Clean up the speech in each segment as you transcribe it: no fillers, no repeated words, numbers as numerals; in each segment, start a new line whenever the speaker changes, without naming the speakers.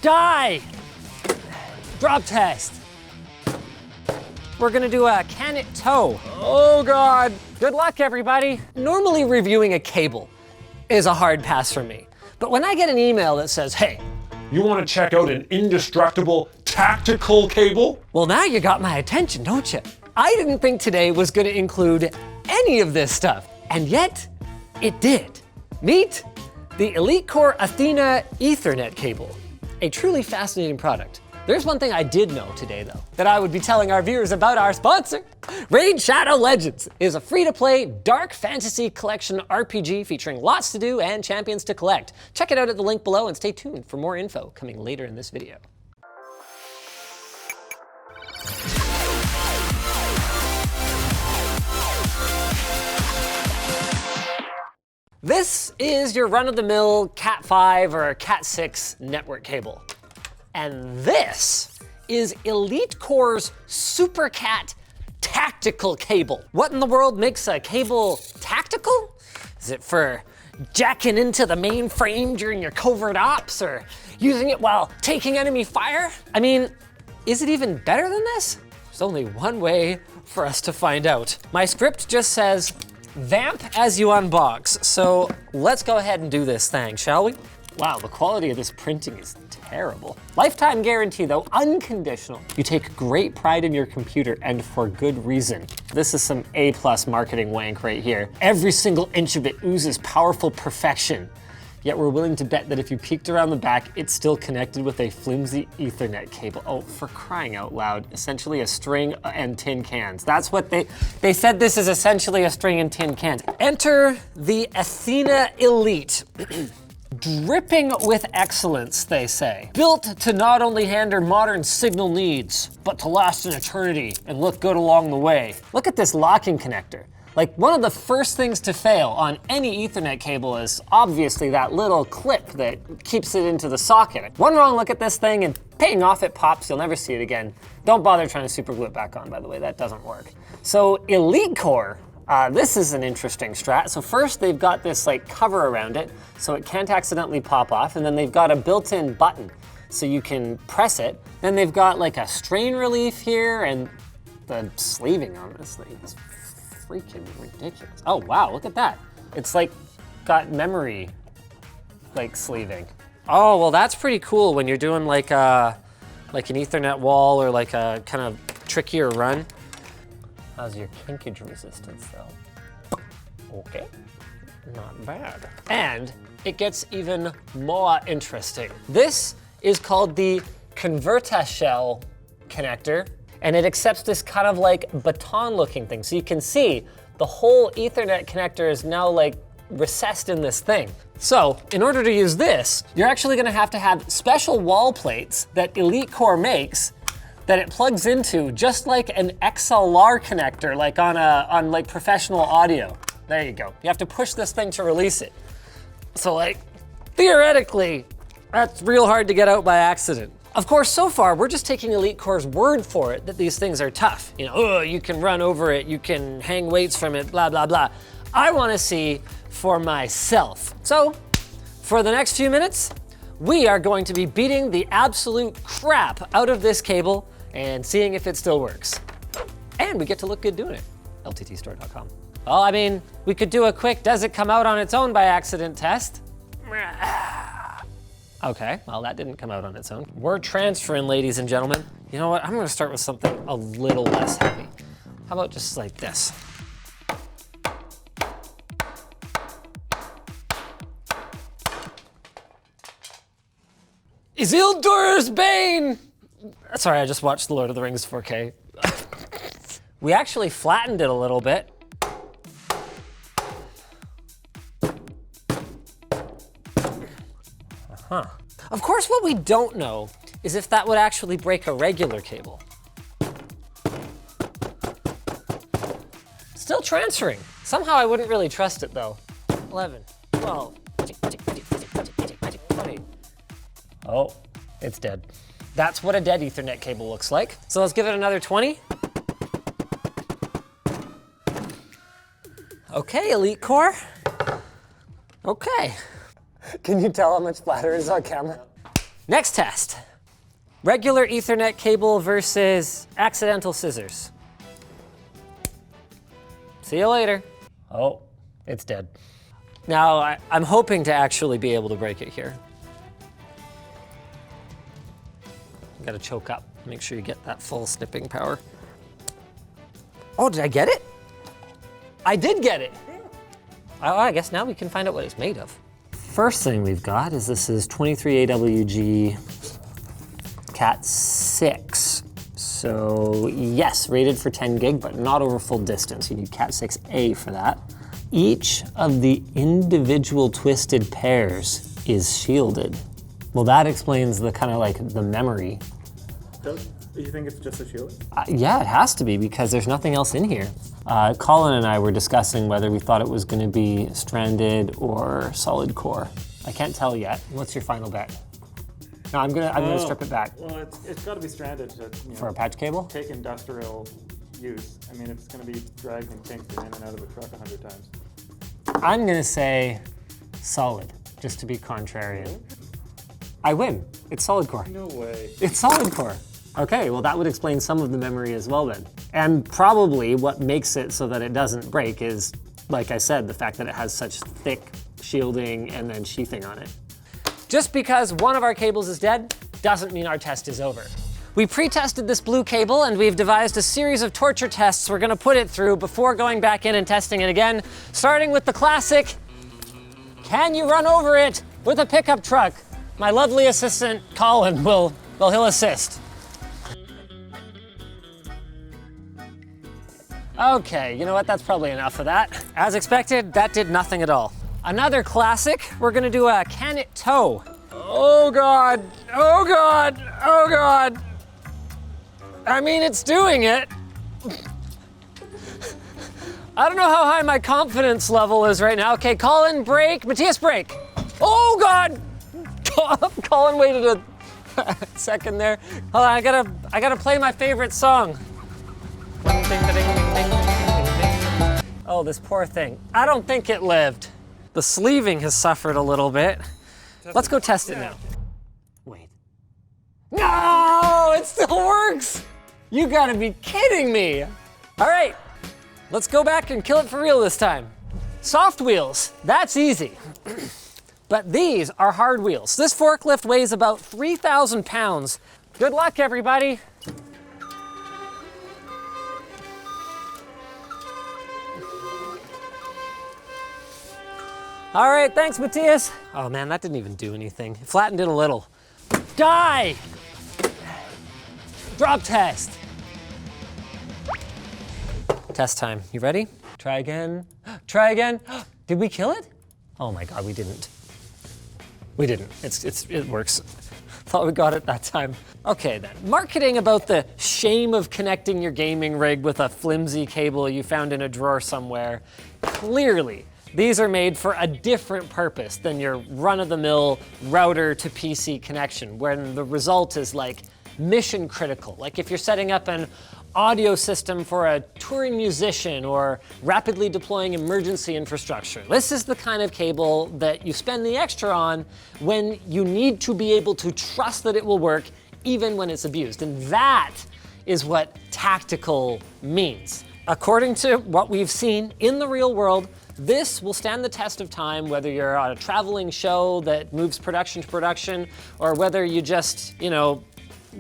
Die! Drop test. We're gonna do a can it tow. Oh God. Good luck, everybody. Normally reviewing a cable is a hard pass for me. But when I get an email that says, hey,
You want to check out an indestructible tactical cable?
well, now you got my attention, don't you? I didn't think today was gonna include any of this stuff, and yet it did. Meet the Elitecore Ethernet cable, a truly fascinating product. There's one thing I did know today though, that I would be telling our viewers about our sponsor. Raid Shadow Legends is a free-to-play dark fantasy collection RPG featuring lots to do and champions to collect. Check it out at the link below and stay tuned for more info coming later in this video. This is your run-of-the-mill Cat 5 or Cat 6 network cable. And this is Elitecore's SuperCat tactical cable. What in the world makes a cable tactical? Is it for jacking into the mainframe during your covert ops or using it while taking enemy fire? I mean, is it even better than this? There's only one way for us to find out. My script just says, vamp as you unbox. So let's go ahead and do this thing, shall we? Wow, the quality of this printing is terrible. Lifetime guarantee though, unconditional. You take great pride in your computer and for good reason. This is some A+ marketing wank right here. Every single inch of it oozes powerful perfection. Yet we're willing to bet that if you peeked around the back, it's still connected with a flimsy Ethernet cable. Oh, for crying out loud. Essentially a string and tin cans. That's what they said this is essentially a string and tin cans. Enter the Athena Elite. Dripping with excellence, they say. Built to not only handle modern signal needs, but to last an eternity and look good along the way. Look at this locking connector. Like, one of the first things to fail on any Ethernet cable is obviously that little clip that keeps it into the socket. One wrong look at this thing and paying off it pops, you'll never see it again. Don't bother trying to super glue it back on, by the way, that doesn't work. So Elitecore, this is an interesting strat. So first they've got this like cover around it so it can't accidentally pop off, and then they've got a built-in button so you can press it. Then they've got like a strain relief here, and the sleeving on this thing is freaking ridiculous. Oh wow, look at that. It's like got memory like sleeving. Oh, well that's pretty cool when you're doing like an Ethernet wall or like a kind of trickier run. How's your kinkage resistance though? Okay, not bad. And it gets even more interesting. This is called the Converta Shell connector, and it accepts this kind of like baton looking thing. So you can see the whole Ethernet connector is now like recessed in this thing. So in order to use this, you're actually gonna have to have special wall plates that Elitecore makes that it plugs into just like an XLR connector, like on like professional audio. There you go. You have to push this thing to release it. So like, theoretically, that's real hard to get out by accident. Of course, so far, we're just taking Elitecore's word for it that these things are tough. You know, oh, you can run over it, you can hang weights from it, blah, blah, blah. I wanna see for myself. So, for the next few minutes, we are going to be beating the absolute crap out of this cable and seeing if it still works. And we get to look good doing it. LTTstore.com. Well, I mean, we could do a quick does it come out on its own by accident test. Okay, well that didn't come out on its own. We're transferring, ladies and gentlemen. You know what, I'm gonna start with something a little less heavy. How about just like this? Isildur's Bane! Sorry, I just watched The Lord of the Rings 4K. We actually flattened it a little bit. Huh. Of course, what we don't know is if that would actually break a regular cable. Still transferring. Somehow I wouldn't really trust it though. 11, 12, 20. Oh, it's dead. That's what a dead Ethernet cable looks like. So let's give it another 20. Okay, Elitecore. Okay. Can you tell how much flatter it is on camera? Next test. Regular Ethernet cable versus accidental scissors. See you later. Oh, it's dead. Now, I'm hoping to actually be able to break it here. You gotta choke up, make sure you get that full snipping power. Oh, did I get it? I did get it. Oh, I guess now we can find out what it's made of. First thing we've got is this is 23AWG Cat 6. So yes, rated for 10 gig, but not over full distance. You need Cat 6A for that. Each of the individual twisted pairs is shielded. Well, that explains the kind of like the memory.
Do you think it's just a shield?
Yeah, it has to be because there's nothing else in here. Colin and I were discussing whether we thought it was going to be stranded or solid core. I can't tell yet. What's your final bet? No, I'm gonna strip it back.
Well, it's got to be stranded to,
For a patch cable?
take industrial use. I mean, it's going to be dragged and kinked in and out of a truck 100 times.
I'm gonna say solid, just to be contrarian. I win. It's solid core.
No way.
It's solid core. Okay, well that would explain some of the memory as well then. And probably what makes it so that it doesn't break is, like I said, the fact that it has such thick shielding and then sheathing on it. Just because one of our cables is dead doesn't mean our test is over. We pre-tested this blue cable and we've devised a series of torture tests we're gonna put it through before going back in and testing it again, starting with the classic, can you run over it with a pickup truck? My lovely assistant, Colin, he'll assist. Okay, you know what, that's probably enough of that. As expected, that did nothing at all. Another classic, we're gonna do a can it tow? Oh God, oh God, oh God. I mean, it's doing it. I don't know how high my confidence level is right now. Okay, Colin, brake, Matthias, brake. Oh God! Colin waited a second there. Hold on, I gotta play my favorite song. Oh, this poor thing. I don't think it lived. The sleeving has suffered a little bit. Let's go test it now. Wait. No, it still works. You gotta be kidding me. All right, let's go back and kill it for real this time. Soft wheels, that's easy. But these are hard wheels. This forklift weighs about 3,000 pounds. Good luck, everybody. All right, thanks, Matthias. Oh man, that didn't even do anything. It flattened it a little. Die! Drop test. Test time, you ready? Try again, try again. Did we kill it? Oh my God, we didn't. We didn't, it works. Thought we got it that time. Okay then, marketing about the shame of connecting your gaming rig with a flimsy cable you found in a drawer somewhere. Clearly, these are made for a different purpose than your run-of-the-mill router to PC connection, when the result is like mission critical. Like if you're setting up an audio system for a touring musician or rapidly deploying emergency infrastructure. This is the kind of cable that you spend the extra on when you need to be able to trust that it will work even when it's abused. And that is what tactical means. According to what we've seen in the real world, this will stand the test of time, whether you're on a traveling show that moves production to production, or whether you just,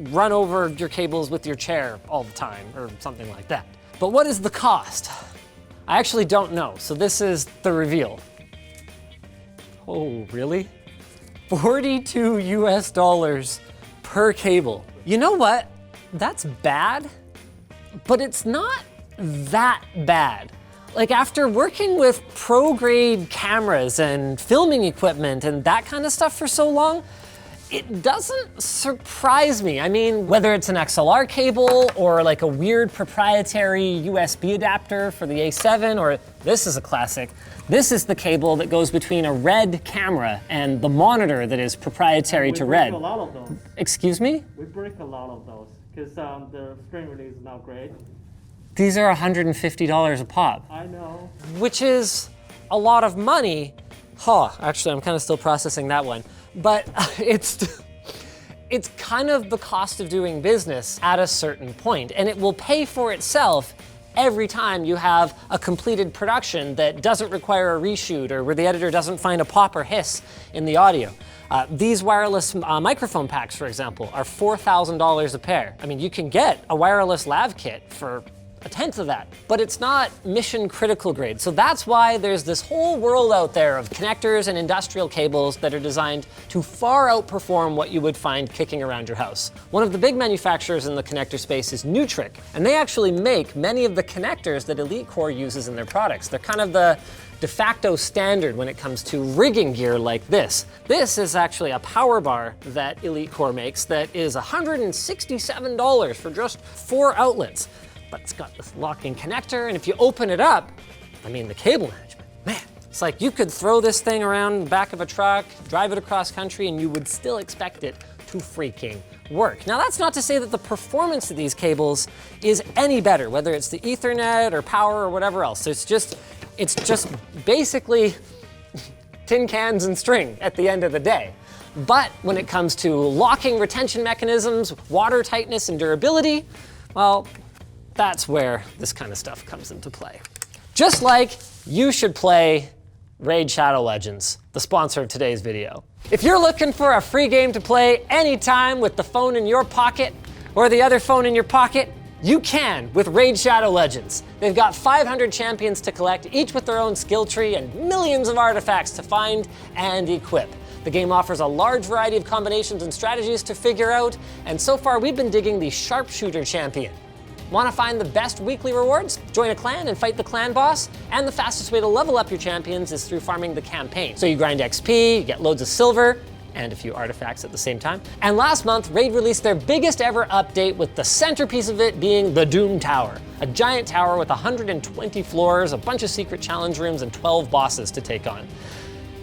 run over your cables with your chair all the time, or something like that. But what is the cost? I actually don't know, so this is the reveal. Oh, really? $42 US per cable. You know what? That's bad, but it's not that bad. Like after working with pro-grade cameras and filming equipment and that kind of stuff for so long, it doesn't surprise me. I mean, whether it's an XLR cable or like a weird proprietary USB adapter for the A7, or this is a classic, this is the cable that goes between a Red camera and the monitor that is proprietary to Red.
We break a lot of those.
Excuse me?
We break a lot of those because the string release is not great.
These are $150 a pop.
I know.
Which is a lot of money. Actually, I'm kind of still processing that one. But it's it's kind of the cost of doing business at a certain point, and it will pay for itself every time you have a completed production that doesn't require a reshoot or where the editor doesn't find a pop or hiss in the audio. These wireless microphone packs, for example, are $4,000 a pair. I mean, you can get a wireless lav kit for a tenth of that, but it's not mission critical grade. So that's why there's this whole world out there of connectors and industrial cables that are designed to far outperform what you would find kicking around your house. One of the big manufacturers in the connector space is Nutric, and they actually make many of the connectors that Elitecore uses in their products. They're kind of the de facto standard when it comes to rigging gear like this. This is actually a power bar that Elitecore makes that is $167 for just 4 outlets. But it's got this locking connector, and if you open it up, I mean, the cable management, man, it's like you could throw this thing around the back of a truck, drive it across country, and you would still expect it to freaking work. Now, that's not to say that the performance of these cables is any better, whether it's the Ethernet or power or whatever else. It's just basically tin cans and string at the end of the day. But when it comes to locking retention mechanisms, water tightness, and durability, well, that's where this kind of stuff comes into play. Just like you should play Raid Shadow Legends, the sponsor of today's video. If you're looking for a free game to play anytime with the phone in your pocket or the other phone in your pocket, you can with Raid Shadow Legends. They've got 500 champions to collect, each with their own skill tree and millions of artifacts to find and equip. The game offers a large variety of combinations and strategies to figure out, and so far we've been digging the Sharpshooter champion. Want to find the best weekly rewards? Join a clan and fight the clan boss. And the fastest way to level up your champions is through farming the campaign. So you grind XP, you get loads of silver, and a few artifacts at the same time. And last month, Raid released their biggest ever update, with the centerpiece of it being the Doom Tower. A giant tower with 120 floors, a bunch of secret challenge rooms, and 12 bosses to take on.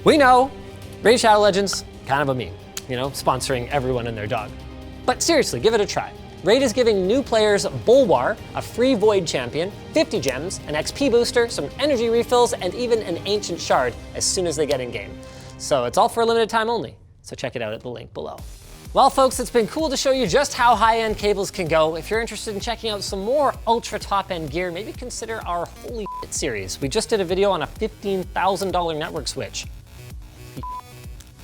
We know, Raid Shadow Legends, kind of a meme, you know, sponsoring everyone and their dog. But seriously, give it a try. Raid is giving new players Bulwar, a free Void champion, 50 gems, an XP booster, some energy refills, and even an Ancient Shard as soon as they get in-game. So it's all for a limited time only, so check it out at the link below. Well, folks, it's been cool to show you just how high-end cables can go. If you're interested in checking out some more ultra top-end gear, maybe consider our Holy Shit series. We just did a video on a $15,000 network switch.